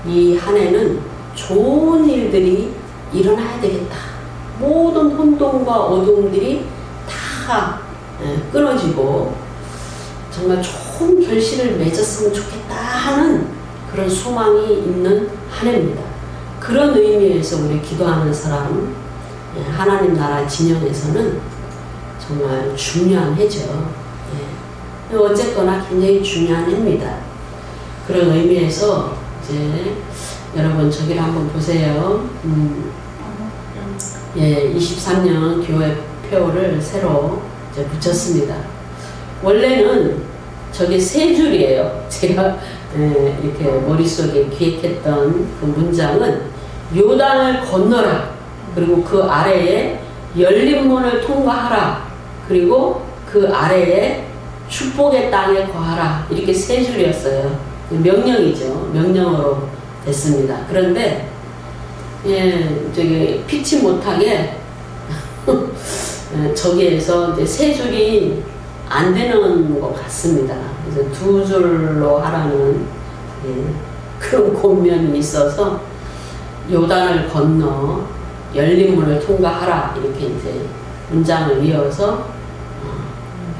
이 한 해는 좋은 일들이 일어나야 되겠다. 모든 혼돈과 어두움들이 다 끊어지고 정말 좋은 결실을 맺었으면 좋겠다 하는 그런 소망이 있는 한 해입니다. 그런 의미에서 우리 기도하는 사람, 하나님 나라 진영에서는 정말 중요한 해죠. 어쨌거나 굉장히 중요한 해입니다. 그런 의미에서 이제 여러분 저기를 한번 보세요. 23년 교회 표를 새로 이제 붙였습니다. 원래는 저게 세 줄이에요. 제가 이렇게 머릿속에 기획했던 그 문장은 요단을 건너라. 그리고 그 아래에 열린 문을 통과하라. 그리고 그 아래에 축복의 땅에 거하라. 이렇게 세 줄이었어요. 명령이죠. 명령어로 됐습니다. 그런데 저기 피치 못하게 저기에서 이제 세 줄이 안 되는 것 같습니다. 그래서 두 줄로 하라는 그런 권면이 있어서 요단을 건너 열린 문을 통과하라 이렇게 이제 문장을 이어서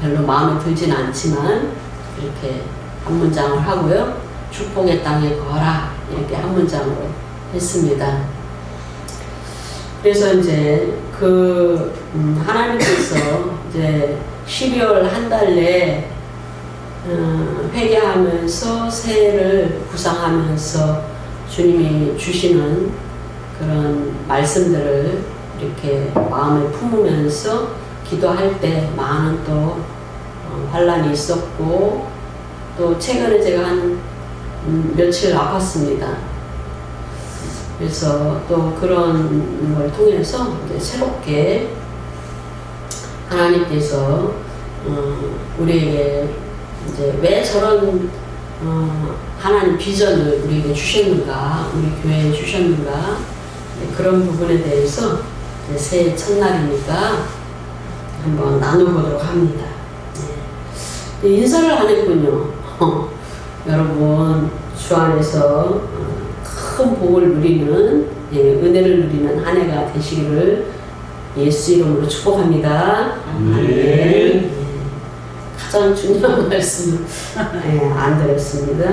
별로 마음에 들진 않지만 이렇게 한 문장을 하고요. 축복의 땅에 거하라 이렇게 한 문장으로 했습니다. 그래서 이제 하나님께서 이제 12월 한 달 내에 회개하면서 새해를 구상하면서 주님이 주시는 그런 말씀들을 이렇게 마음에 품으면서 기도할 때 많은 또 환란이 있었고 또 최근에 제가 한 며칠 아팠습니다. 그래서 또 그런 걸 통해서 이제 새롭게 하나님께서 우리에게 이제 왜 저런 하나님 비전을 우리에게 주셨는가, 우리 교회에 주셨는가 그런 부분에 대해서 새해 첫날이니까 한번 나눠보도록 합니다. 인사를 안 했군요. 여러분 주 안에서 큰 복을 누리는 은혜를 누리는 한 해가 되시기를 예수 이름으로 축복합니다. 아멘. 가장 중요한 말씀을 안 드렸습니다.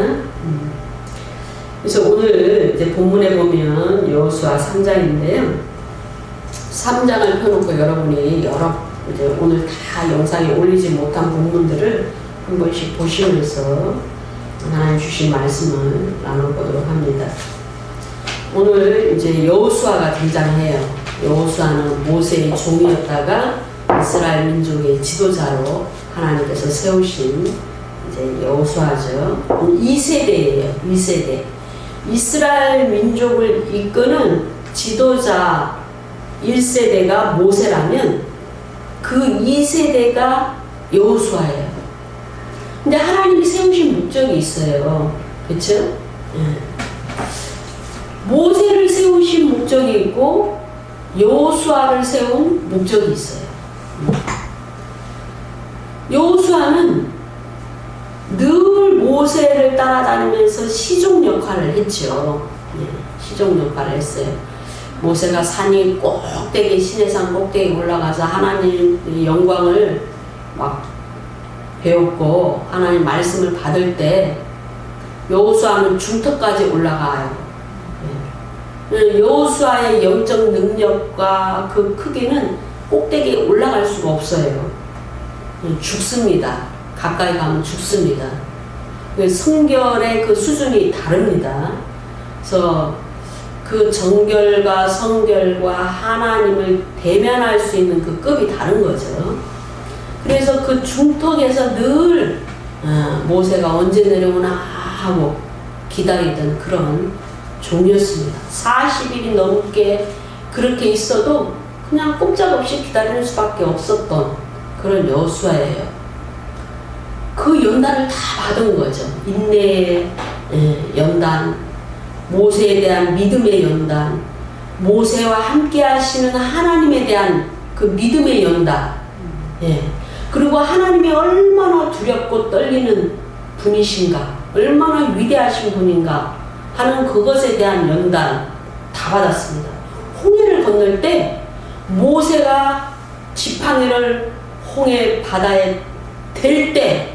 그래서 오늘 이제 본문에 보면 여호수아 3장인데요. 3장을 펴놓고 여러분이 이제 오늘 다 영상에 올리지 못한 부분들을 한 번씩 보시면서 하나님 주신 말씀을 나눠보도록 합니다. 오늘 이제 여호수아가 등장해요. 여호수아는 모세의 종이었다가 이스라엘 민족의 지도자로 하나님께서 세우신 이제 여호수아죠. 2세대예요. 2세대. 이스라엘 민족을 이끄는 지도자 1세대가 모세라면 그 2세대가 여호수아예요. 근데 하나님이 세우신 목적이 있어요. 그렇죠? 모세를 세우신 목적이 있고 여호수아를 세운 목적이 있어요. 여호수아는 늘 모세를 따라다니면서 시종 역할을 했죠. 시종 역할을 했어요. 모세가 산이 꼭대기 시내산 꼭대기 올라가서 하나님의 영광을 막 배웠고 하나님 말씀을 받을 때 여호수아는 중턱까지 올라가요. 여호수아의 영적 능력과 그 크기는 꼭대기에 올라갈 수가 없어요. 죽습니다. 가까이 가면 죽습니다. 성결의 그 수준이 다릅니다. 그래서 그 정결과 성결과 하나님을 대면할 수 있는 그 급이 다른 거죠. 그래서 그 중턱에서 늘 모세가 언제 내려오나 하고 기다리던 그런 종이었습니다. 40일이 넘게 그렇게 있어도 그냥 꼼짝없이 기다리는 수밖에 없었던 그런 여호수아예요. 그 연단을 다 받은 거죠. 인내의 연단, 모세에 대한 믿음의 연단, 모세와 함께 하시는 하나님에 대한 그 믿음의 연단, 그리고 하나님이 얼마나 두렵고 떨리는 분이신가, 얼마나 위대하신 분인가 하는 그것에 대한 연단 다 받았습니다. 홍해를 건널 때 모세가 지팡이를 홍해 바다에 댈 때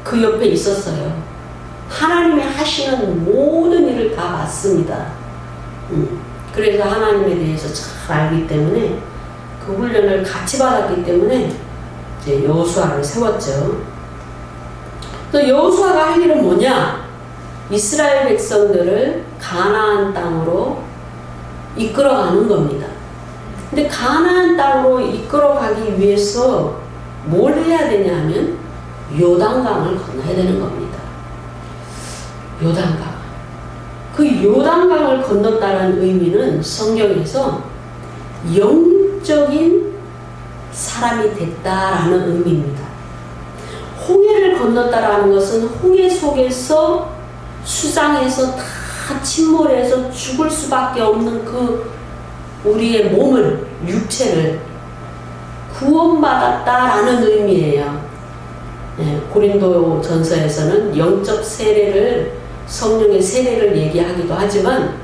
그 옆에 있었어요. 하나님이 하시는 모든 일을 다 봤습니다. 그래서 하나님에 대해서 잘 알기 때문에 그 훈련을 같이 받았기 때문에 이제 여호수아를 세웠죠. 또 여호수아가 할 일은 뭐냐? 이스라엘 백성들을 가나안 땅으로 이끌어가는 겁니다. 근데 가나안 땅으로 이끌어가기 위해서 뭘 해야 되냐 하면 요단강을 건너야 되는 겁니다. 요단강. 그 요단강을 건넜다는 의미는 성경에서 영적인 사람이 됐다라는 의미입니다. 홍해를 건넜다라는 것은 홍해 속에서 수장해서 다 침몰해서 죽을 수밖에 없는 그 우리의 몸을, 육체를 구원받았다라는 의미예요. 네, 고린도 전서에서는 영적 세례를, 성령의 세례를 얘기하기도 하지만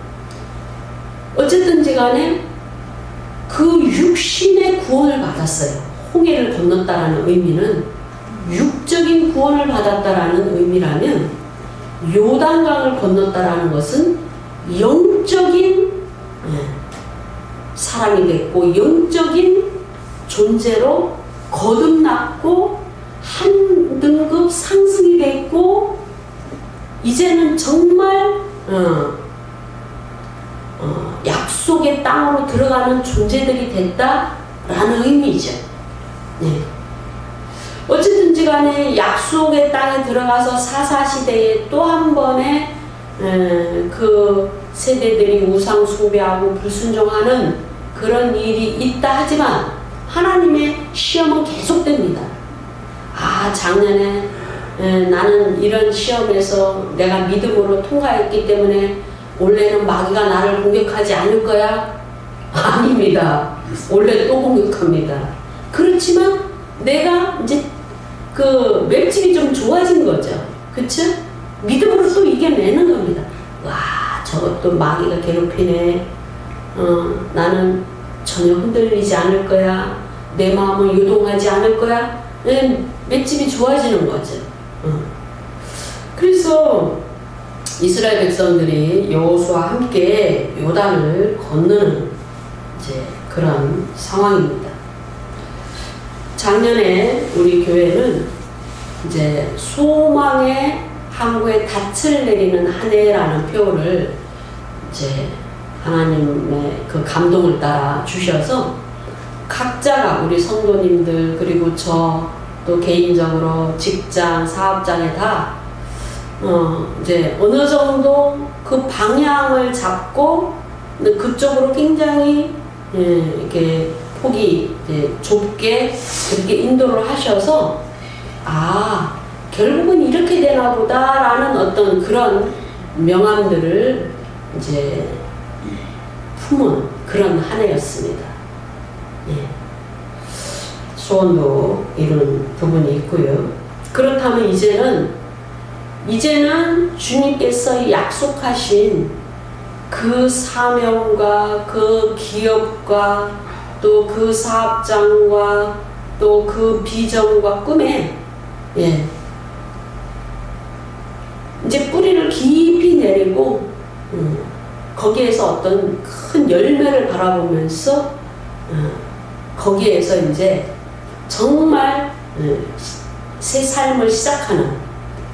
어쨌든지 간에 그 육신의 구원을 받았어요. 홍해를 건넜다라는 의미는 육적인 구원을 받았다라는 의미라면 요단강을 건넜다라는 것은 영적인 사람이 됐고 영적인 존재로 거듭났고 한 등급 상승이 됐고 이제는 정말 약속의 땅으로 들어가는 존재들이 됐다라는 의미죠. 네. 어쨌든지 간에 약속의 땅에 들어가서 사사시대에 또 한 번의 그 세대들이 우상 숭배하고 불순종하는 그런 일이 있다 하지만 하나님의 시험은 계속됩니다. 작년에 나는 이런 시험에서 내가 믿음으로 통과했기 때문에 올해는 마귀가 나를 공격하지 않을 거야? 아닙니다. 올해 또 공격합니다. 그렇지만 내가 이제 그 맷집이 좀 좋아진 거죠. 그쵸? 믿음으로 또 이겨내는 겁니다. 와, 저것도 마귀가 괴롭히네. 나는 전혀 흔들리지 않을 거야. 내 마음은 요동하지 않을 거야. 맷집이 좋아지는 거죠. 그래서 이스라엘 백성들이 여호수아와 함께 요단을 건너는 이제 그런 상황입니다. 작년에 우리 교회는 이제 소망의 항구에 닻을 내리는 한 해라는 표를 이제 하나님의 그 감동을 따라 주셔서 각자가 우리 성도님들 그리고 저 또 개인적으로 직장 사업장에 다 이제 어느 정도 그 방향을 잡고 그쪽으로 굉장히 이렇게 폭이 이제 좁게 그렇게 인도를 하셔서 결국은 이렇게 되나 보다라는 어떤 그런 명암들을 이제 품은 그런 한 해였습니다. 소원도 이룬 부분이 있고요. 그렇다면 이제는 주님께서 약속하신 그 사명과 그 기업과 또 그 사업장과 또 그 비전과 꿈에 이제 뿌리를 깊이 내리고 거기에서 어떤 큰 열매를 바라보면서 거기에서 이제 정말 새 삶을 시작하는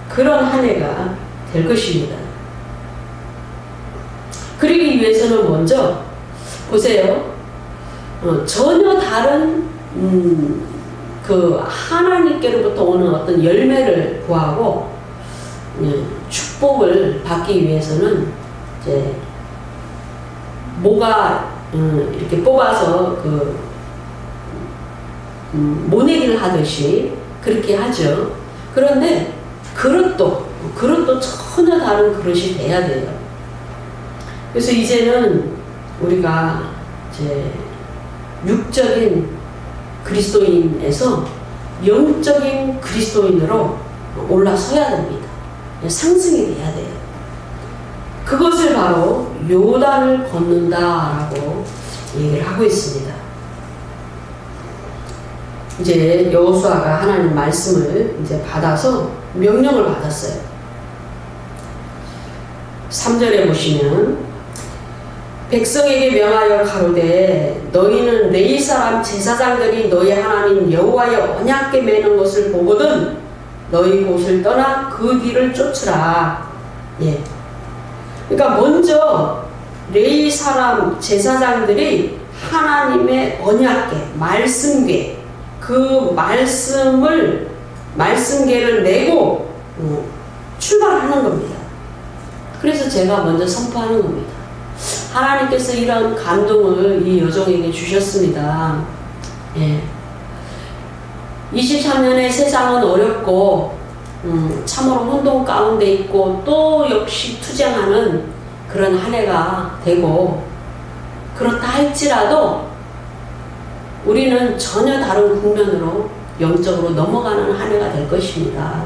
그런 한 해가 될 것입니다. 그러기 위해서는 먼저 보세요. 전혀 다른 그 하나님께로부터 오는 어떤 열매를 구하고 축복을 받기 위해서는 이제 모가 이렇게 뽑아서 그 모내기를 하듯이 그렇게 하죠. 그런데 그릇도 전혀 다른 그릇이 돼야 돼요. 그래서 이제는 우리가 이제 육적인 그리스도인에서 영적인 그리스도인으로 올라서야 됩니다. 상승이 돼야 돼요. 그것을 바로 요단을 걷는다라고 얘기를 하고 있습니다. 이제 여호수아가 하나님 말씀을 이제 받아서 명령을 받았어요. 3절에 보시면 백성에게 명하여 가로되 너희는 레위 사람 제사장들이 너희 하나님 여호와의 언약궤 매는 것을 보거든 너희 곳을 떠나 그 뒤를 쫓으라. 예. 그러니까 먼저 레위 사람 제사장들이 하나님의 언약궤, 말씀궤, 그 말씀궤를 메고 출발하는 겁니다. 그래서 제가 먼저 선포하는 겁니다. 하나님께서 이런 감동을 이 여종에게 주셨습니다. 예. 23년의 세상은 어렵고 참으로 혼돈 가운데 있고 또 역시 투쟁하는 그런 한 해가 되고 그렇다 할지라도 우리는 전혀 다른 국면으로 영적으로 넘어가는 한 해가 될 것입니다.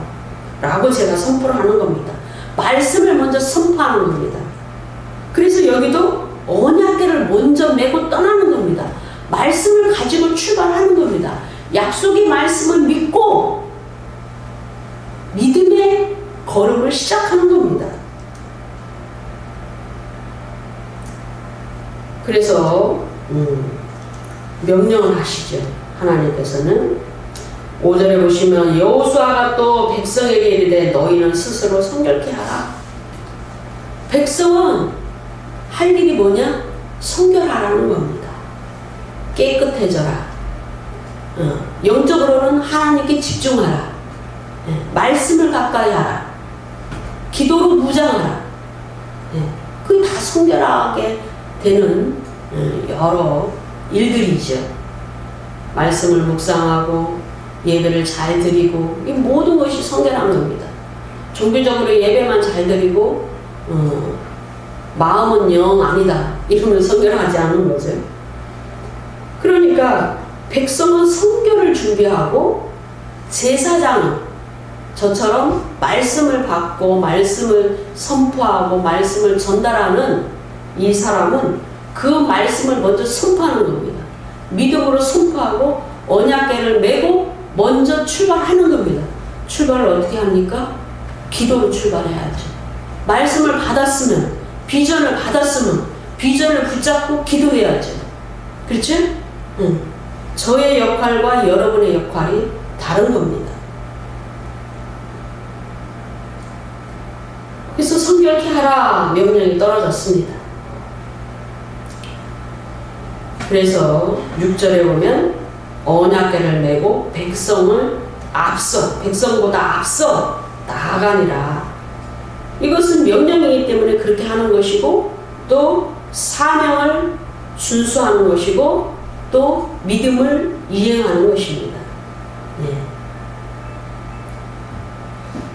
라고 제가 선포를 하는 겁니다. 말씀을 먼저 선포하는 겁니다. 그래서 여기도 언약궤를 먼저 메고 떠나는 겁니다. 말씀을 가지고 출발하는 겁니다. 약속의 말씀을 믿고 믿음의 걸음을 시작하는 겁니다. 그래서 명령을 하시죠. 하나님께서는 5절에 보시면 여호수아가 또 백성에게 이르되 너희는 스스로 성결케 하라. 백성은 할 일이 뭐냐? 성결하라는 겁니다. 깨끗해져라. 영적으로는 하나님께 집중하라. 말씀을 가까이 하라. 기도로 무장하라. 그게 다 성결하게 되는 여러 일들이죠. 말씀을 묵상하고 예배를 잘 드리고 이 모든 것이 성결한 겁니다. 종교적으로 예배만 잘 드리고 마음은 영 아니다 이러면 성결하지 않은 거죠. 그러니까 백성은 성결을 준비하고 제사장은 저처럼 말씀을 받고 말씀을 선포하고 말씀을 전달하는 이 사람은 그 말씀을 먼저 선포하는 겁니다. 믿음으로 선포하고 언약궤를 메고 먼저 출발하는 겁니다. 출발을 어떻게 합니까? 기도로 출발해야죠. 말씀을 받았으면 비전을 받았으면 비전을 붙잡고 기도해야죠. 그렇죠? 저의 역할과 여러분의 역할이 다른 겁니다. 그래서 성결케 하라 명령이 떨어졌습니다. 그래서 6절에 보면 언약궤를 메고 백성보다 앞서 나아가니라. 이것은 명령이기 때문에 그렇게 하는 것이고 또 사명을 준수하는 것이고 또 믿음을 이행하는 것입니다. 네.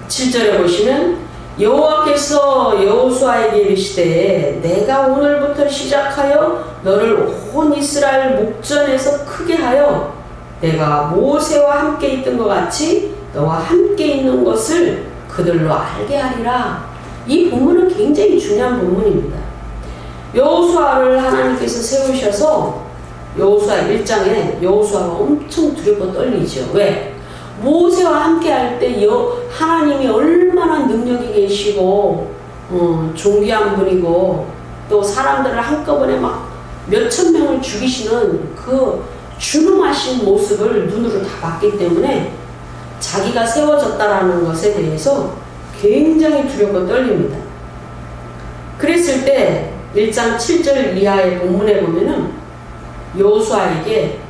7절에 보시면 여호와께서 여호수아에게 이르시되 내가 오늘부터 시작하여 너를 온 이스라엘 목전에서 크게 하여 내가 모세와 함께 있던 것 같이 너와 함께 있는 것을 그들로 알게 하리라. 이 본문은 굉장히 중요한 본문입니다. 여호수아를 하나님께서 세우셔서 여호수아 1장에 여호수아가 엄청 두렵고 떨리죠. 왜? 모세와 함께 할 때 하나님이 얼마나 능력이 계시고 존귀한 분이고 또 사람들을 한꺼번에 막 몇천 명을 죽이시는 그 준엄하신 모습을 눈으로 다 봤기 때문에 자기가 세워졌다라는 것에 대해서 굉장히 두렵고 떨립니다. 그랬을 때 1장 7절 이하의 본문에 보면은 여호수아에게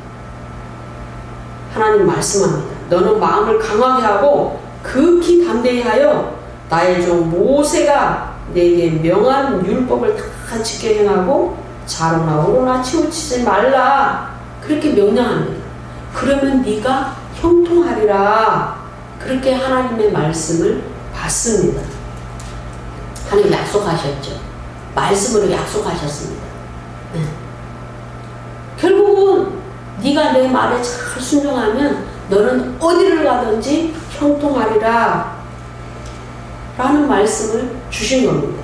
하나님 말씀합니다. 너는 마음을 강하게 하고 극히 담대히 하여 나의 종 모세가 내게 명한 율법을 다 지켜 행하고 좌로나 우로나 치우치지 말라. 그렇게 명령합니다. 그러면 네가 형통하리라. 그렇게 하나님의 말씀을 받습니다. 하나님 약속하셨죠. 말씀으로 약속하셨습니다. 네. 결국은 네가 내 말에 잘 순종하면 너는 어디를 가든지 형통하리라 라는 말씀을 주신 겁니다.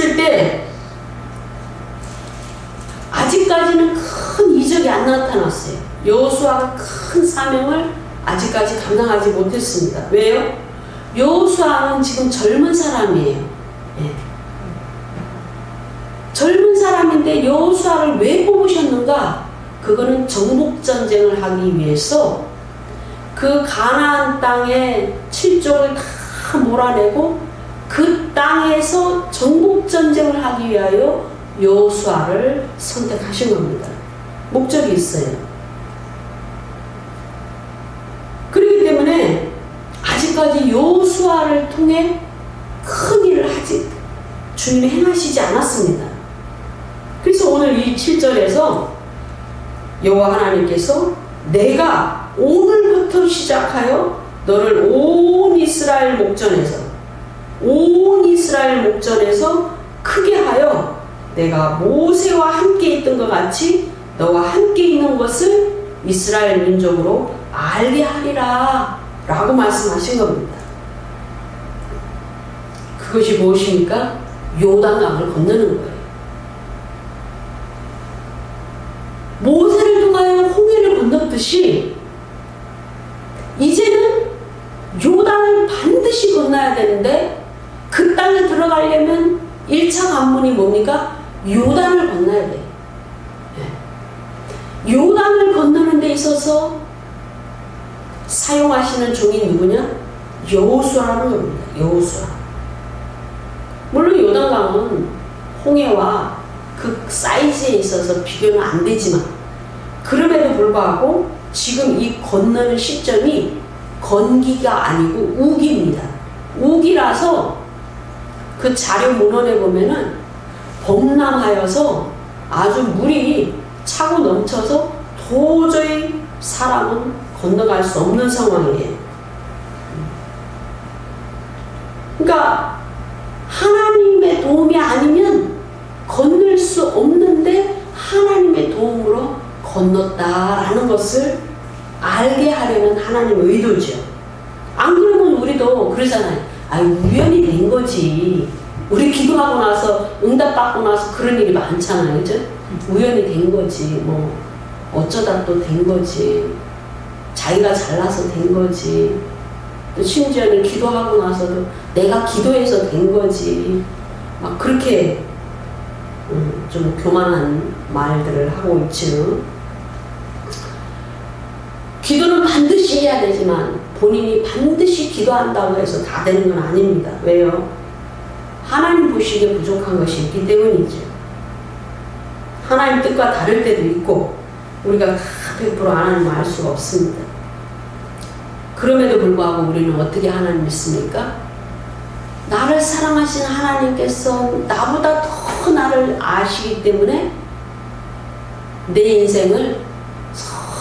그랬을 때 아직까지는 큰 이적이 안 나타났어요. 여호수아가 큰 사명을 아직까지 감당하지 못했습니다. 왜요? 여호수아는 지금 젊은 사람이에요. 예. 젊은 사람인데 여호수아를 왜 뽑으셨는가? 그거는 정복전쟁을 하기 위해서 그 가나안 땅의 칠족을 다 몰아내고 그 땅에서 정복전쟁을 하기 위하여 여호수아를 선택하신 겁니다. 목적이 있어요. 그렇기 때문에 아직까지 여호수아를 통해 큰 일을 주님이 행하시지 않았습니다. 그래서 오늘 이 7절에서 여호와 하나님께서 내가 오늘부터 시작하여 너를 온 이스라엘 목전에서 크게 하여 내가 모세와 함께 있던 것 같이 너와 함께 있는 것을 이스라엘 민족으로 알게 하리라 라고 말씀하신 겁니다. 그것이 무엇입니까? 요단강을 건너는 거예요. 모세를 통하여 홍해를 건넜듯이 이제는 요단을 반드시 건너야 되는데 그 땅에 들어가려면 1차 관문이 뭡니까? 요단을 건너야 돼요. 요단을 건너는 데 있어서 사용하시는 종이 누구냐? 여호수아라는 겁니다. 여호수아. 물론 요단강은 홍해와 그 사이즈에 있어서 비교는 안 되지만 그럼에도 불구하고 지금 이 건너는 시점이 건기가 아니고 우기입니다. 우기라서 그 자료 문헌에 보면은 범람하여서 아주 물이 차고 넘쳐서 도저히 사람은 건너갈 수 없는 상황이에요. 그러니까 하나님의 도움이 아니면 건널 수 없는데 하나님의 도움으로 건넜다라는 것을 알게 하려는 하나님의 의도죠. 안 그러면 우리도 그러잖아요. 우연히 된 거지. 우리 기도하고 나서 응답받고 나서 그런 일이 많잖아요. 그죠? 우연히 된 거지. 뭐 어쩌다 또 된 거지. 자기가 잘나서 된 거지. 또 심지어는 기도하고 나서도 내가 기도해서 된 거지. 막 그렇게 좀 교만한 말들을 하고 있지요. 기도는 반드시 해야 되지만 본인이 반드시 기도한다고 해서 다 되는 건 아닙니다. 왜요? 하나님 보시기에 부족한 것이 있기 때문이죠. 하나님 뜻과 다를 때도 있고 우리가 다 100% 하나님을 알 수가 없습니다. 그럼에도 불구하고 우리는 어떻게 하나님 믿습니까? 나를 사랑하신 하나님께서 나보다 더 나를 아시기 때문에 내 인생을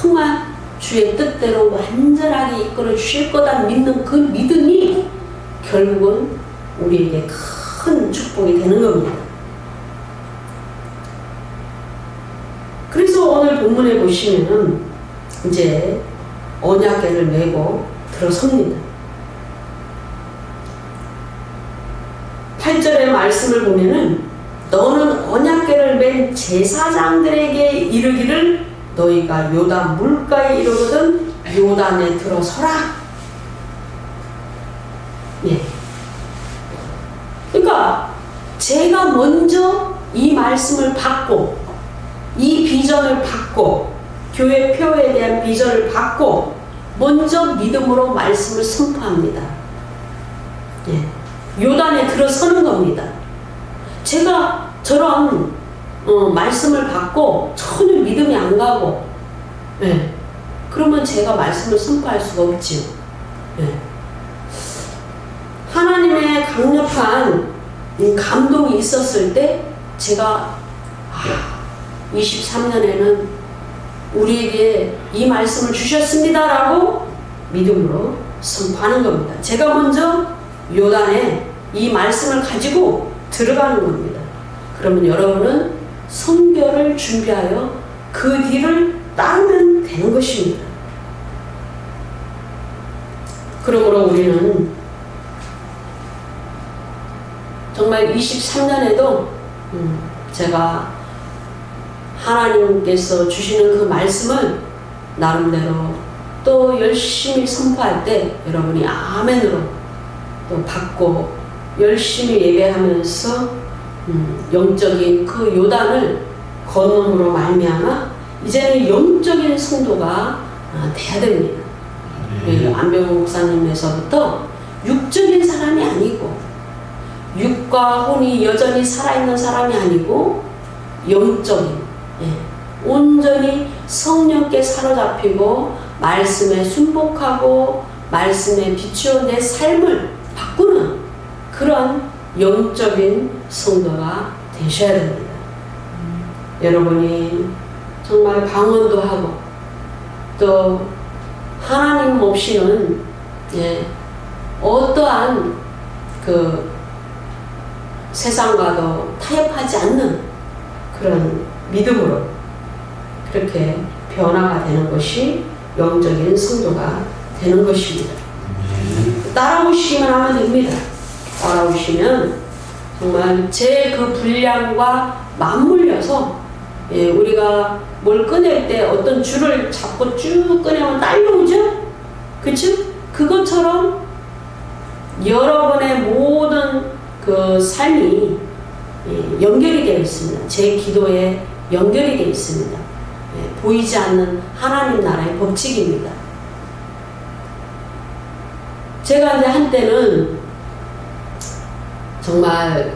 정말 주의 뜻대로 완전하게 이끌어 주실 거다 믿는 그 믿음이 결국은 우리에게 큰 축복이 되는 겁니다. 그래서 오늘 본문에 보시면은 이제 언약궤를 메고 들어섭니다. 8절의 말씀을 보면은 너는 언약궤를 맨 제사장들에게 이르기를 너희가 요단 물가에 이르거든 요단에 들어서라. 예. 그러니까 제가 먼저 이 말씀을 받고 이 비전을 받고 교회 표에 대한 비전을 받고 먼저 믿음으로 말씀을 선포합니다. 예. 요단에 들어서는 겁니다. 제가 저런 말씀을 받고 전혀 믿음이 안 가고 예. 그러면 제가 말씀을 선포할 수가 없지요. 예. 하나님의 강력한 감동이 있었을 때 제가 23년에는 우리에게 이 말씀을 주셨습니다 라고 믿음으로 선포하는 겁니다. 제가 먼저 요단에 이 말씀을 가지고 들어가는 겁니다. 그러면 여러분은 선교를 준비하여 그 뒤를 따르면 되는 것입니다. 그러므로 우리는 정말 23년에도 제가 하나님께서 주시는 그 말씀을 나름대로 또 열심히 선포할 때 여러분이 아멘으로 또 받고 열심히 예배하면서 영적인 그 요단을 건너므로 말미암아 이제는 영적인 성도가 돼야 됩니다. 안병호 목사님에서부터 육적인 사람이 아니고 육과 혼이 여전히 살아있는 사람이 아니고 영적인 온전히 성령께 사로잡히고 말씀에 순복하고 말씀에 비추어 내 삶을 바꾸는 그런 영적인 성도가 되셔야 됩니다. 여러분이 정말 방언도 하고 또 하나님 없이는 어떠한 그 세상과도 타협하지 않는 그런 믿음으로 그렇게 변화가 되는 것이 영적인 성도가 되는 것입니다. 따라오시기만 하면 됩니다. 따라오시면 정말 제 그 분량과 맞물려서 우리가 뭘 꺼낼 때 어떤 줄을 잡고 쭉 꺼내면 딸려오죠? 그쵸? 그것처럼 여러분의 모든 그 삶이 연결이 되어 있습니다. 제 기도에 연결이 되어 있습니다. 보이지 않는 하나님 나라의 법칙입니다. 제가 이제 한때는 정말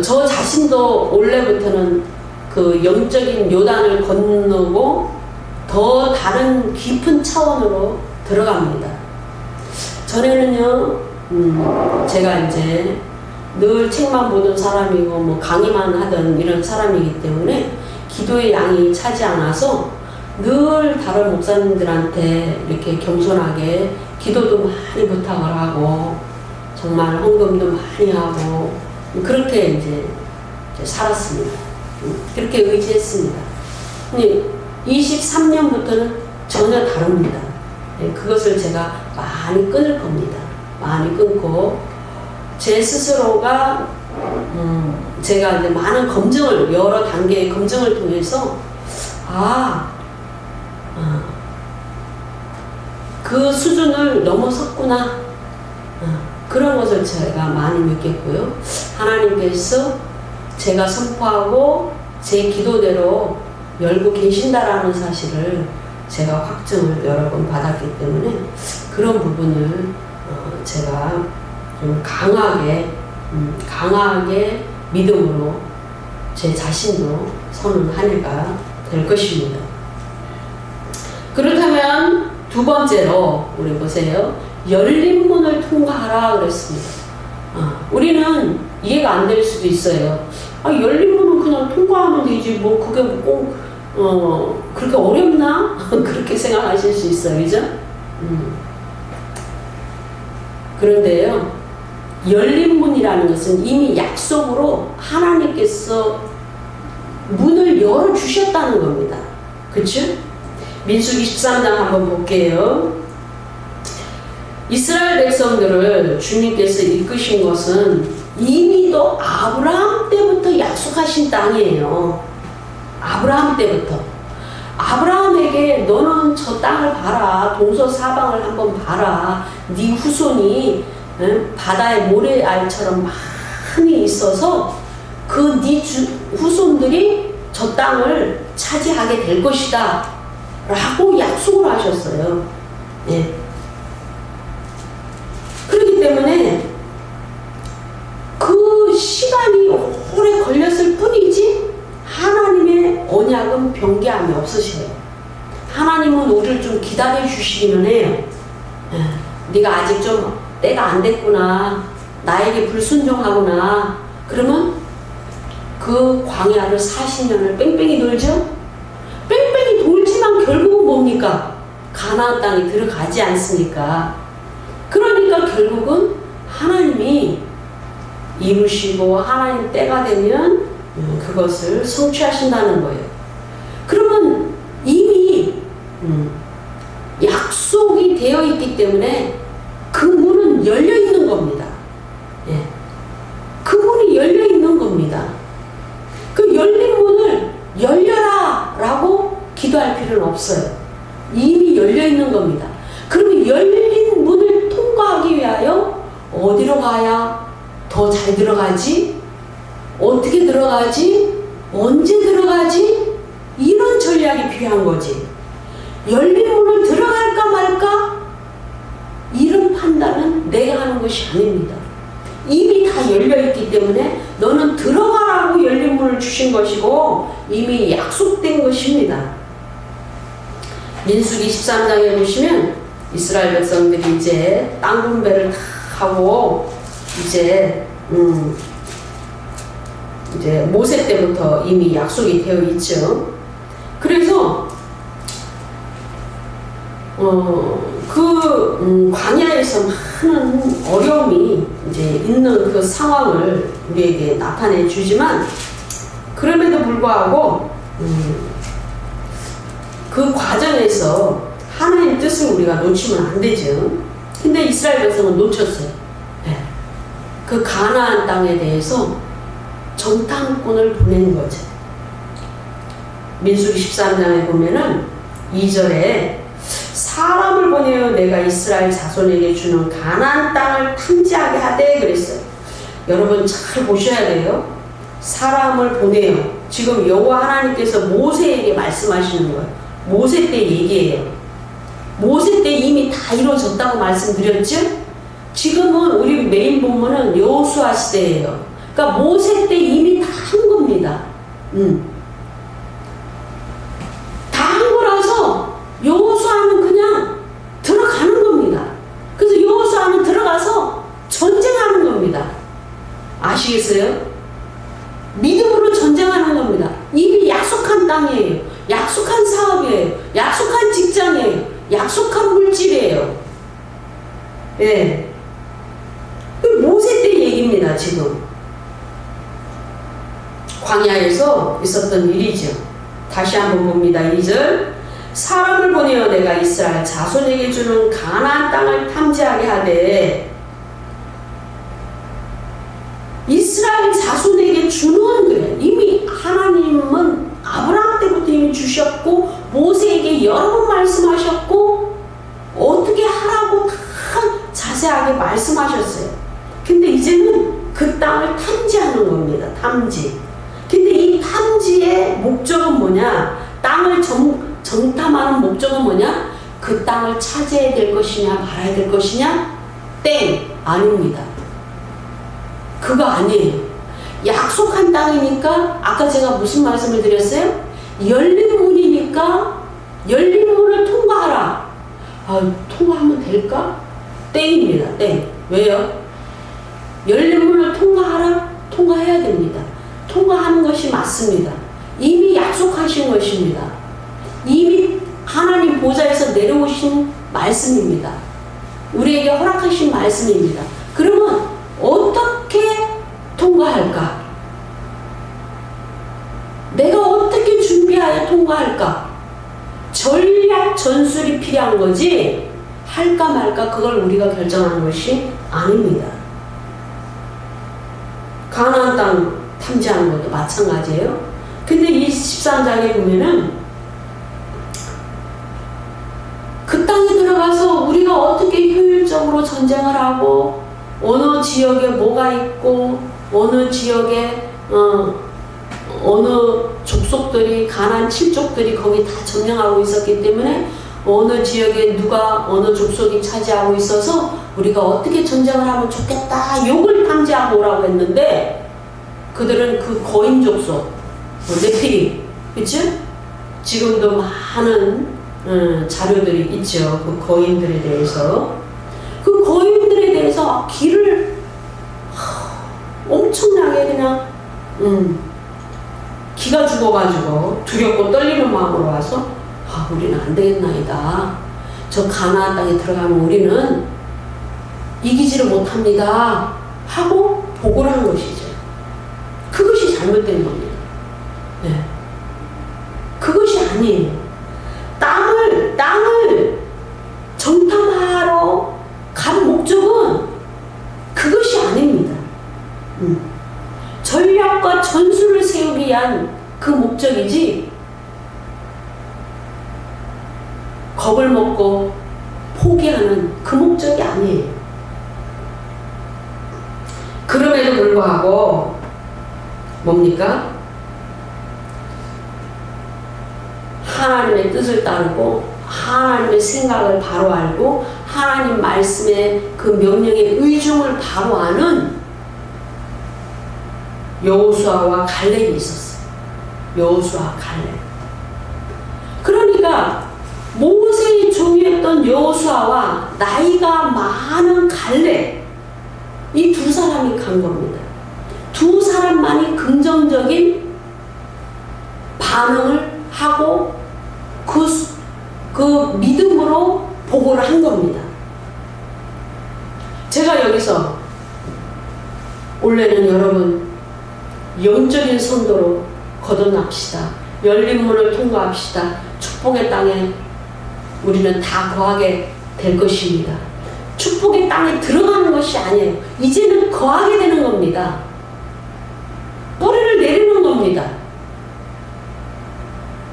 저 자신도 원래부터는 그 영적인 요단을 건너고 더 다른 깊은 차원으로 들어갑니다. 전에는요, 제가 이제 늘 책만 보던 사람이고 뭐 강의만 하던 이런 사람이기 때문에 기도의 양이 차지 않아서 늘 다른 목사님들한테 이렇게 겸손하게 기도도 많이 부탁을 하고 정말 헌금도 많이 하고 그렇게 이제 살았습니다. 그렇게 의지했습니다. 23년부터는 전혀 다릅니다. 그것을 제가 많이 끊을 겁니다. 많이 끊고 제 스스로가 제가 이제 많은 검증을 여러 단계의 검증을 통해서 그 수준을 넘어섰구나 그런 것을 제가 많이 느꼈고요. 하나님께서 제가 선포하고 제 기도대로 열고 계신다라는 사실을 제가 확증을 여러 번 받았기 때문에 그런 부분을 제가 좀 강하게 믿음으로 제 자신도 서는 한 해가 될 것입니다. 그렇다면 두 번째로 우리 보세요. 열린 문을 통과하라 그랬습니다. 우리는 이해가 안 될 수도 있어요. 열린 문은 그냥 통과하면 되지 뭐 그게 꼭 그렇게 어렵나? 그렇게 생각하실 수 있어요. 그죠? 그런데요. 열린 문이라는 것은 이미 약속으로 하나님께서 문을 열어주셨다는 겁니다. 그쵸? 민수기 13장 한번 볼게요. 이스라엘 백성들을 주님께서 이끄신 것은 이미도 아브라함 때부터 약속하신 땅이에요. 아브라함 때부터. 아브라함에게 너는 저 땅을 봐라. 동서사방을 한번 봐라. 네 후손이 바다의 모래알처럼 많이 있어서 그 네 후손들이 저 땅을 차지하게 될 것이다 라고 약속을 하셨어요. 그렇기 때문에 그 시간이 오래 걸렸을 뿐이지 하나님의 언약은 변개함이 없으세요. 하나님은 우리를 좀 기다려 주시기는 해요. 네가 아직 좀 때가 안 됐구나. 나에게 불순종하구나. 그러면 그 광야를 40년을 뺑뺑이 돌죠? 뺑뺑이 돌지만 결국은 뭡니까? 가나안 땅에 들어가지 않습니까? 그러니까 결국은 하나님이 이루시고 하나님 때가 되면 그것을 성취하신다는 거예요. 그러면 이미 약속이 되어 있기 때문에 그 문은 열려 있는 겁니다. 그 문이 열려 있는 겁니다. 그러면 열린 문을 통과하기 위하여 어디로 가야 더 잘 들어가지? 어떻게 들어가지? 언제 들어가지? 이런 전략이 필요한 거지. 열린 문을 들어갈까 말까? 이런 판단은 내가 하는 것이 아닙니다. 이미 다 열려있기 때문에 너는 들어가라고 열린 문을 주신 것이고 이미 약속된 것입니다. 민수기 13장에 보시면 이스라엘 백성들이 이제 땅 분배를 다 하고 이제 모세 때부터 이미 약속이 되어 있죠. 그래서 광야에서 많은 어려움이 이제 있는 그 상황을 우리에게 나타내 주지만 그럼에도 불구하고 그 과정에서 하나님 뜻을 우리가 놓치면 안 되죠. 근데 이스라엘 백성은 놓쳤어요. 네. 그 가나안 땅에 대해서 정탐꾼을 보낸 거죠. 민수기 13장에 보면은 2절에 사람을 보내어 내가 이스라엘 자손에게 주는 가나안 땅을 탐지하게 하되 그랬어요. 여러분 잘 보셔야 돼요. 사람을 보내어 지금 여호와 하나님께서 모세에게 말씀하시는 거예요. 모세 때 얘기예요. 모세 때 이미 다 이루어졌다고 말씀드렸죠? 지금은 우리 메인 본문은 여호수아 시대예요. 그러니까 모세 때 이미 다 한 겁니다. 다 한 거라서 여호수아는 그냥 들어가는 겁니다. 그래서 여호수아는 들어가서 전쟁하는 겁니다. 아시겠어요? 믿음으로 전쟁하는 겁니다. 이미 약속한 땅이에요. 약속한 사업이에요. 약속한 직장이에요. 약속한 물질이에요. 예. 모세 때 얘기입니다, 지금. 광야에서 있었던 일이죠. 다시 한번 봅니다. 2절. 사람을 보내어 내가 이스라엘 자손에게 주는 가나안 땅을 탐지하게 하되 이스라엘 자손에게 주는 거예요. 이미 하나님은 아브라함 때부터 이미 주셨고 모세에게 여러 번 말씀하셨고 어떻게 하라고 다 자세하게 말씀하셨어요. 근데 이제는 그 땅을 탐지하는 겁니다. 탐지. 근데 이 탐지의 목적은 뭐냐? 땅을 정탐하는 목적은 뭐냐? 그 땅을 차지해야 될 것이냐 말아야 될 것이냐? 땡! 아닙니다. 그거 아니에요. 약속한 땅이니까 아까 제가 무슨 말씀을 드렸어요? 열린 문이니까 열린 문을 통과하라. 통과하면 될까? 땡입니다. 땡. 왜요? 열린 문을 통과하라? 통과해야 됩니다. 통과하는 것이 맞습니다. 이미 약속하신 것입니다. 이미 하나님 보좌에서 내려오신 말씀입니다. 우리에게 허락하신 말씀입니다. 그러면 어떻게 통과할까? 내가 어떻게 준비하여 통과할까? 전략 전술이 필요한 거지 할까 말까 그걸 우리가 결정하는 것이 아닙니다. 가나안 땅 탐지하는 것도 마찬가지예요. 근데 이 13장에 보면은 그 땅에 들어가서 우리가 어떻게 효율적으로 전쟁을 하고 어느 지역에 뭐가 있고 어느 지역에 어느 족속들이 가나안 7족들이 거기 다 점령하고 있었기 때문에 어느 지역에 누가 어느 족속이 차지하고 있어서 우리가 어떻게 전쟁을 하면 좋겠다 요걸 탐지하고 오라고 했는데 그들은 그 거인 족속 네피림 그치? 지금도 많은 자료들이 있죠. 그 거인들에 대해서 그 거인들에 대해서 길을 엄청나게 그냥 기가 죽어가지고 두렵고 떨리는 마음으로 와서 우리는 안 되겠나이다. 저 가나안 땅에 들어가면 우리는 이기지를 못합니다. 하고 보고를 한 것이죠. 그것이 잘못된 겁니다. 네. 그것이 아니에요. 땅을 정탐하러 간 목적은 그것이 아닙니다. 전략과 전술을 세우기 위한 그 목적이지 겁을 먹고 하는 그 목적이 아니에요. 그럼에도 불구하고 뭡니까? 하나님의 뜻을 따르고 하나님의 생각을 바로 알고 하나님 말씀의 그 명령의 의중을 바로 아는 여호수아와 갈렙이 있었어요. 여호수아, 갈렙. 그러니까 모세의 종이었던 여호수아와 나이가 많은 갈렙, 이 두 사람이 간 겁니다. 두 사람만이 긍정적인 반응을 하고 그 믿음으로 보고를 한 겁니다. 제가 여기서 올해는 여러분 영적인 선도로 거듭납시다. 열린 문을 통과합시다. 축복의 땅에 우리는 다 거하게 될 것입니다. 축복의 땅에 들어가는 것이 아니에요. 이제는 거하게 되는 겁니다. 뿌리를 내리는 겁니다.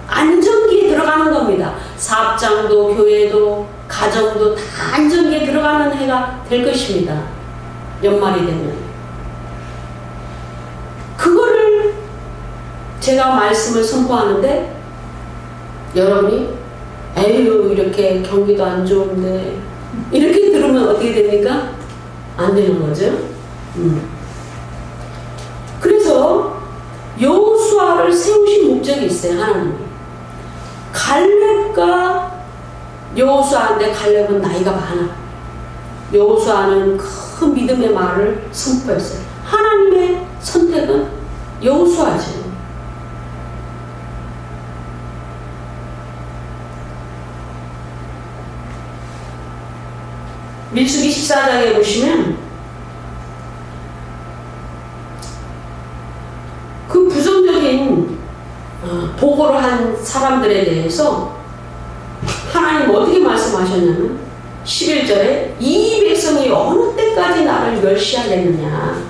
안정기에 들어가는 겁니다. 사업장도 교회도 가정도 다 안정기에 들어가는 해가 될 것입니다. 연말이 되면. 그거를 제가 말씀을 선포하는데 여러분이 에휴 이렇게 경기도 안 좋은데 이렇게 들으면 어떻게 됩니까? 안 되는 거죠. 그래서 여호수아를 세우신 목적이 있어요. 하나님이. 갈렙과 여호수아인데 갈렙은 나이가 많아. 여호수아는 큰 믿음의 말을 선포했어요. 하나님의 선택은 여호수아죠. 민수기 14장에 보시면 그 부정적인 보고를 한 사람들에 대해서 하나님 어떻게 말씀하셨냐면 11절에 이 백성이 어느 때까지 나를 멸시하겠느냐,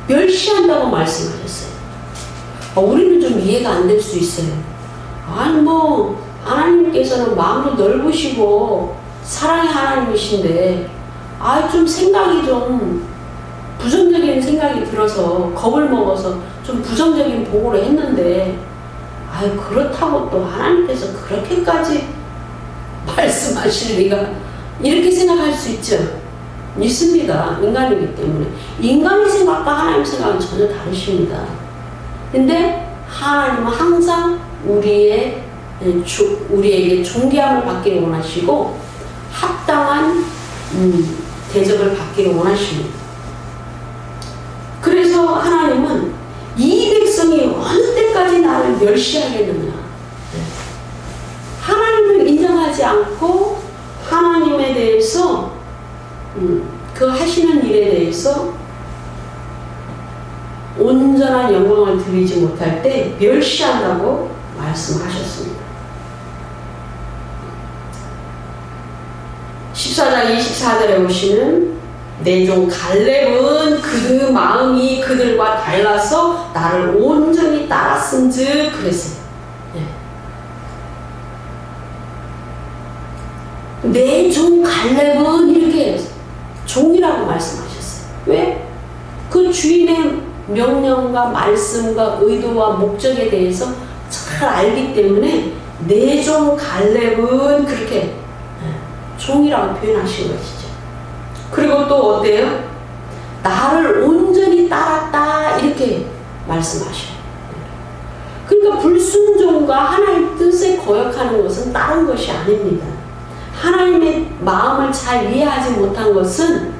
멸시한다고 말씀하셨어요. 우리는 좀 이해가 안 될 수 있어요. 아니 뭐 하나님께서는 마음도 넓으시고 사랑의 하나님이신데 좀 생각이 좀 부정적인 생각이 들어서 겁을 먹어서 좀 부정적인 보고를 했는데 그렇다고 또 하나님께서 그렇게까지 말씀하실 리가, 이렇게 생각할 수 있죠. 있습니다. 인간이기 때문에. 인간의 생각과 하나님의 생각은 전혀 다르십니다. 근데 하나님은 항상 우리에게 존귀함을 받기를 원하시고 합당한 대접을 받기를 원하십니다. 그래서 하나님은 이 백성이 어느 때까지 나를 멸시하겠느냐, 하나님을 인정하지 않고 하나님에 대해서 그 하시는 일에 대해서 온전한 영광을 드리지 못할 때 멸시한다고 말씀하셨습니다. 14장 24절에 보시는 내 종 갈렙은 그 마음이 그들과 달라서 나를 온전히 따랐은즉 그랬어요. 내 종 갈렙은 이렇게 종이라고 말씀하셨어요. 왜? 그 주인의 명령과 말씀과 의도와 목적에 대해서 잘 알기 때문에 내 종 갈렙은 그렇게 종이라고 표현하신 것이죠. 그리고 또 어때요? 나를 온전히 따랐다 이렇게 말씀하셔요. 그러니까 불순종과 하나님의 뜻에 거역하는 것은 다른 것이 아닙니다. 하나님의 마음을 잘 이해하지 못한 것은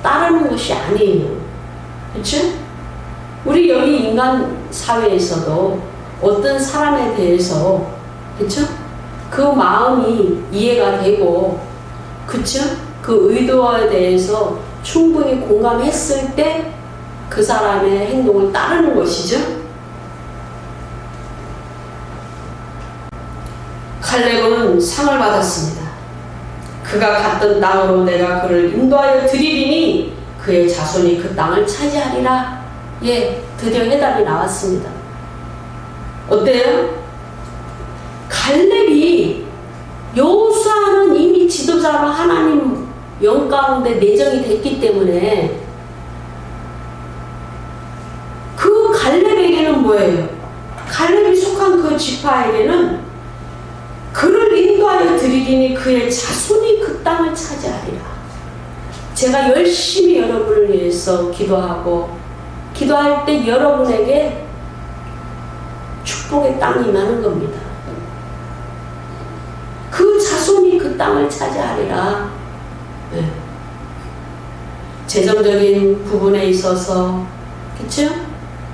따르는 것이 아니에요. 그렇죠? 우리 여기 인간 사회에서도 어떤 사람에 대해서, 그렇죠? 그 마음이 이해가 되고, 그렇죠? 그 의도에 대해서 충분히 공감했을 때 그 사람의 행동을 따르는 것이죠. 갈렙은 상을 받았습니다. 그가 갔던 땅으로 내가 그를 인도하여 드리리니 그의 자손이 그 땅을 차지하리라. 드디어 해답이 나왔습니다. 어때요? 갈렙이, 여호수아는 이미 지도 인도자로 하나님 영 가운데 내정이 됐기 때문에 그 갈렙에게는 뭐예요? 갈렙이 속한 그 지파에게는 그를 인도하여 드리리니 그의 자손이 그 땅을 차지하리라. 제가 열심히 여러분을 위해서 기도할 때 여러분에게 축복의 땅이 임하는 겁니다. 그 자손이 그 땅을 차지하리라. 네. 재정적인 부분에 있어서, 그쵸?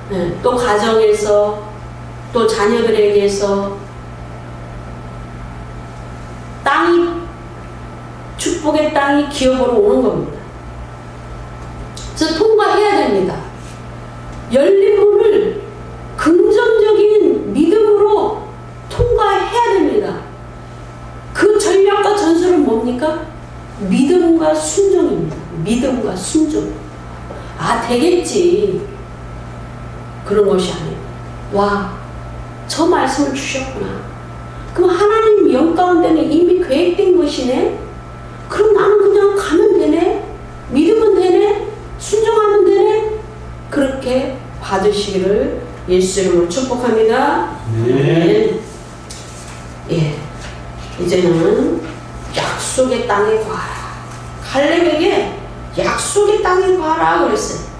네. 또 가정에서, 또 자녀들에게서 축복의 땅이 기업으로 오는 겁니다. 그래서 통과해야 됩니다. 열린 문을 긍정적인 믿음으로 통과해야 됩니다. 그 전략과 전술은 뭡니까? 믿음과 순종입니다. 믿음과 순종. 아, 되겠지. 그런 것이 아니에요. 와, 저 말씀을 주셨구나. 그럼 하나님 영 가운데는 이미 계획된 것이네? 그럼 나는 그냥 가면 되네? 믿으면 되네? 순종하면 되네? 그렇게 받으시기를 예수 이름으로 축복합니다. 네. 예. 이제는 약속의 땅에 가라. 갈렙에게 약속의 땅에 가라 그랬어요.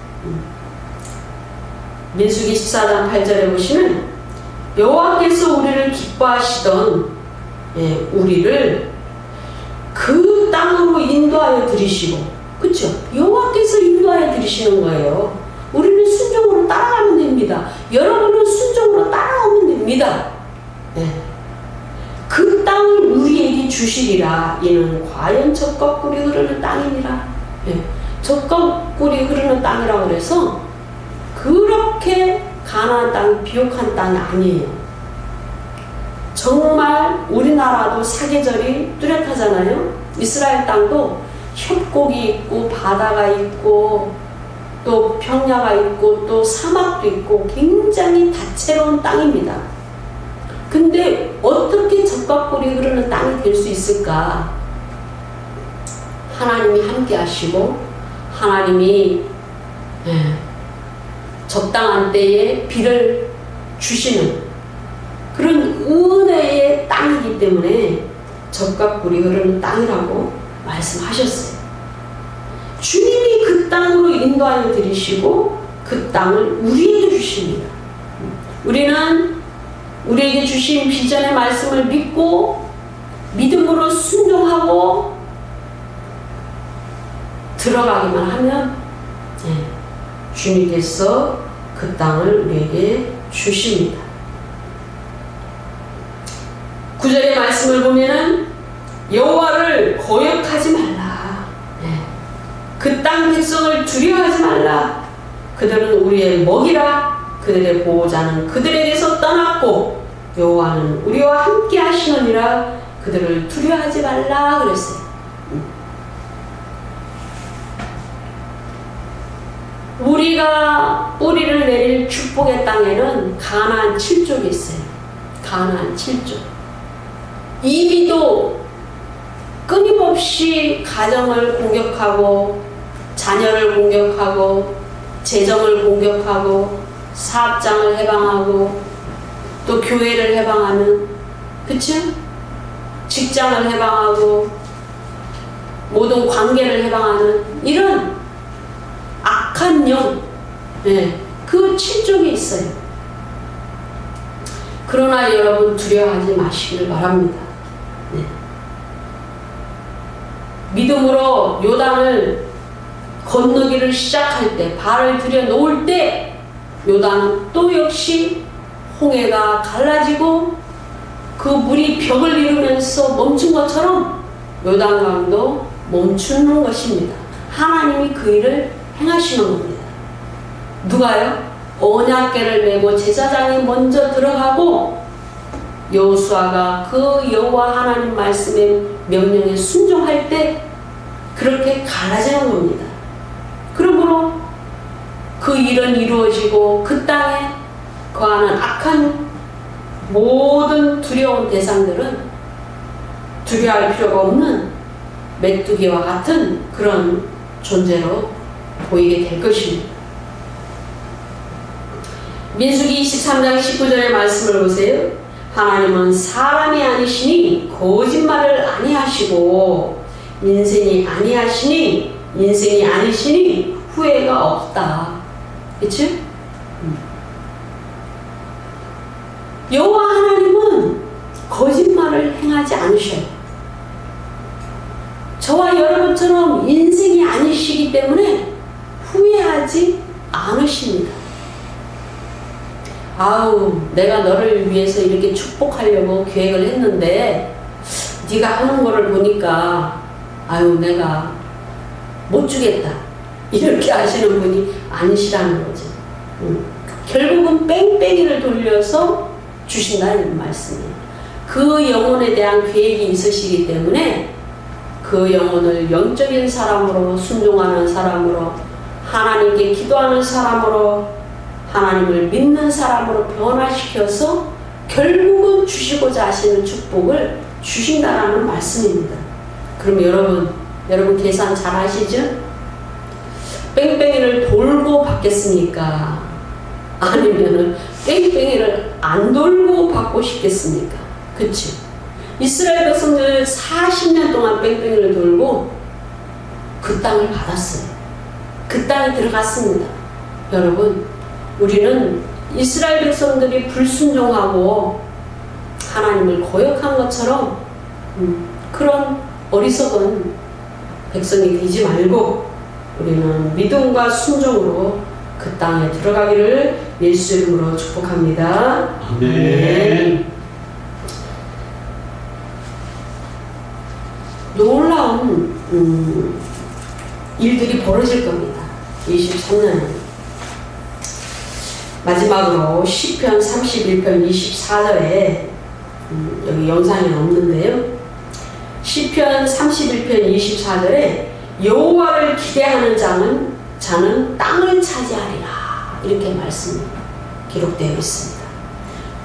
민수기 14장 8절에 보시면 여호와께서 우리를 기뻐하시던 우리를 그 땅으로 인도하여 들이시고, 그쵸? 여호와께서 인도하여 들이시는 거예요. 우리는 순종으로 따라가면 됩니다. 여러분은 순종으로 따라오면 됩니다. 네. 그 땅을 우리에게 주시리라. 이는 과연 젖과 꿀이 흐르는 땅이니라. 네. 젖과 꿀이 흐르는 땅이라고 그래서 그렇게 가나안 땅이 비옥한 땅이 아니에요. 정말 우리나라도 사계절이 뚜렷하잖아요. 이스라엘 땅도 협곡이 있고 바다가 있고 또 평야가 있고 또 사막도 있고 굉장히 다채로운 땅입니다. 근데 어떻게 젖과 꿀이 흐르는 땅이 될 수 있을까? 하나님이 함께 하시고 하나님이 적당한 때에 비를 주시는 그런 은혜의 땅이기 때문에 젖과 꿀이 흐르는 땅이라고 말씀하셨어요. 주님이 그 땅으로 인도하여 들이시고 그 땅을 우리에게 주십니다. 우리는 우리에게 주신 비전의 말씀을 믿고 믿음으로 순종하고 들어가기만 하면 주님께서 그 땅을 우리에게 주십니다. 9절의 말씀을 보면은 여호와를 거역하지 말라. 그 땅 백성을 두려워하지 말라. 그들은 우리의 먹이라. 그들의 보호자는 그들에게서 떠났고 여호와는 우리와 함께 하시느니라. 그들을 두려워하지 말라 그랬어요. 우리가 뿌리를 내릴 축복의 땅에는 가나안 7족이 있어요. 가나안 7족. 이미도 끊임없이 가정을 공격하고 자녀를 공격하고 재정을 공격하고 사업장을 해방하고 또 교회를 해방하는, 그치? 직장을 해방하고 모든 관계를 해방하는 이런 악한 영, 그 7족이 있어요. 그러나 여러분 두려워하지 마시길 바랍니다. 믿음으로 요단을 건너기를 시작할 때, 발을 들여 놓을 때 요단은 또 역시 홍해가 갈라지고 그 물이 벽을 이루면서 멈춘 것처럼 요단강도 멈추는 것입니다. 하나님이 그 일을 행하시는 겁니다. 누가요? 언약궤를 메고 제사장이 먼저 들어가고 여호수아가 그 여호와 하나님 말씀의 명령에 순종할 때 그렇게 갈라지는 겁니다. 그러므로 그 일은 이루어지고 그 땅에 거하는 악한 모든 두려운 대상들은 두려워할 필요가 없는 메뚜기와 같은 그런 존재로 보이게 될 것입니다. 민수기 23장 19절의 말씀을 보세요. 하나님은 사람이 아니시니 거짓말을 아니하시고 인생이 아니시니 후회가 없다. 그치? 여호와 하나님은 거짓말을 행하지 않으셔요. 저와 여러분처럼 인생이 아니시기 때문에 후회하지 않으십니다. 아우, 내가 너를 위해서 이렇게 축복하려고 계획을 했는데 네가 하는 거를 보니까 아유, 내가 못 주겠다, 이렇게 하시는 분이 아니시라는 거죠. 결국은 뺑뺑이를 돌려서 주신다는 말씀이에요. 그 영혼에 대한 계획이 있으시기 때문에 그 영혼을 영적인 사람으로, 순종하는 사람으로, 하나님께 기도하는 사람으로, 하나님을 믿는 사람으로 변화시켜서 결국은 주시고자 하시는 축복을 주신다라는 말씀입니다. 그럼 여러분 계산 잘 하시죠? 뺑뺑이를 돌고 받겠습니까? 아니면은 뺑뺑이를 안 돌고 받고 싶겠습니까? 그치? 이스라엘 백성들 40년 동안 뺑뺑이를 돌고 그 땅을 받았어요. 그 땅에 들어갔습니다. 여러분, 우리는 이스라엘 백성들이 불순종하고 하나님을 거역한 것처럼 그런 어리석은 백성이 되지 말고 우리는 믿음과 순종으로 그 땅에 들어가기를 예수 이름으로 축복합니다. 아멘. 놀라운 일들이 벌어질 겁니다. 23년 마지막으로 시편 31편 24절에 여기 영상에 없는데요. 시편 31편 24절에 여호와를 기대하는 자는 땅을 차지하리라, 이렇게 말씀 기록되어 있습니다.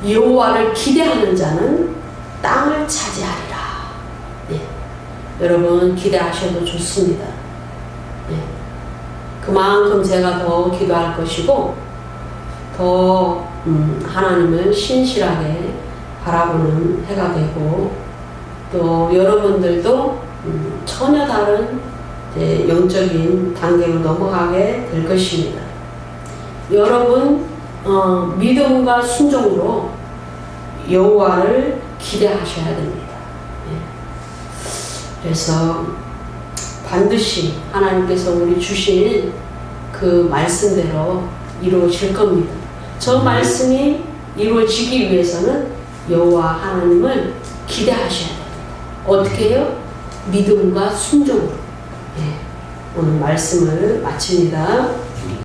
여호와를 기대하는 자는 땅을 차지하리라. 네. 여러분 기대하셔도 좋습니다. 네. 그만큼 제가 더 기도할 것이고 더 하나님을 신실하게 바라보는 해가 되고, 또 여러분들도 전혀 다른 영적인 단계로 넘어가게 될 것입니다. 여러분 믿음과 순종으로 여호와를 기대하셔야 됩니다. 그래서 반드시 하나님께서 우리 주신 그 말씀대로 이루어질 겁니다. 저 말씀이 이루어지기 위해서는 여호와 하나님을 기대하셔야 됩니다. 어떻게 해요? 믿음과 순종으로. 오늘 말씀을 마칩니다.